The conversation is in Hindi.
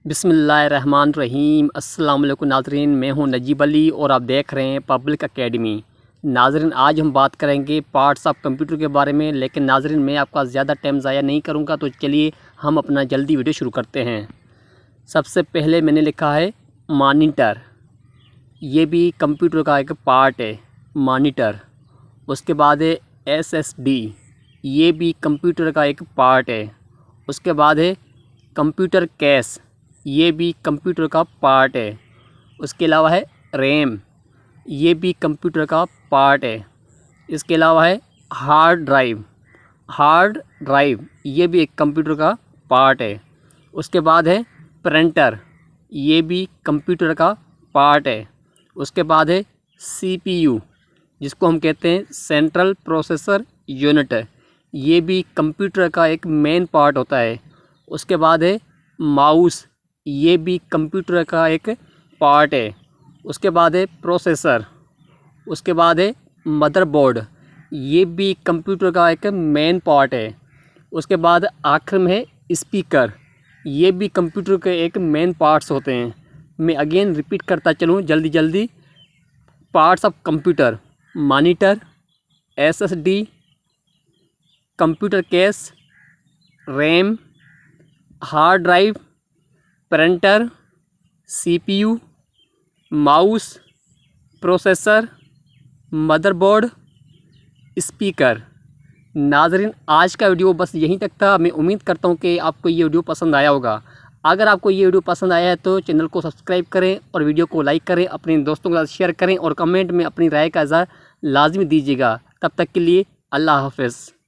बिस्मिल्लाहिर्रहमानिर्रहीम। अस्सलाम वालेकुम नाज़रीन, मैं हूं नजीब अली और आप देख रहे हैं पब्लिक एकेडमी। नाज़रीन, आज हम बात करेंगे पार्ट्स ऑफ कंप्यूटर के बारे में, लेकिन नाज़रीन मैं आपका ज़्यादा टाइम ज़ाया नहीं करूंगा, तो चलिए हम अपना जल्दी वीडियो शुरू करते हैं। सबसे पहले मैंने लिखा है मॉनिटर, ये भी कंप्यूटर का एक पार्ट है, मॉनिटर। उसके बाद है SSD, ये भी कंप्यूटर का एक पार्ट है। उसके बाद है कंप्यूटर केस, ये भी कंप्यूटर का पार्ट है। उसके अलावा है रैम, ये भी कंप्यूटर का पार्ट है। इसके अलावा है हार्ड ड्राइव, ये भी एक कंप्यूटर का पार्ट है। उसके बाद है प्रिंटर, ये भी कंप्यूटर का पार्ट है। उसके बाद है CPU, जिसको हम कहते हैं सेंट्रल प्रोसेसर यूनिट, ये भी कंप्यूटर का एक मेन पार्ट होता है। उसके बाद है माउस, ये भी कंप्यूटर का एक पार्ट है। उसके बाद है प्रोसेसर। उसके बाद है मदरबोर्ड, ये भी कंप्यूटर का एक मेन पार्ट है। उसके बाद आखिर में है स्पीकर, ये भी कंप्यूटर के एक मेन पार्ट्स होते हैं। मैं अगेन रिपीट करता चलूँ जल्दी। Parts of computer: monitor, SSD, computer case, RAM, hard drive, printer, CPU, mouse, processor, motherboard, speaker. नाज़रीन, आज का वीडियो बस यहीं तक था। मैं उम्मीद करता हूं कि आपको ये वीडियो पसंद आया होगा। अगर आपको ये वीडियो पसंद आया है तो चैनल को सब्सक्राइब करें और वीडियो को लाइक करें, अपने दोस्तों के साथ शेयर करें और कमेंट में अपनी राय का इज़हार लाजमी दीजिएगा। तब तक के लिए अल्लाह हाफ़िज़।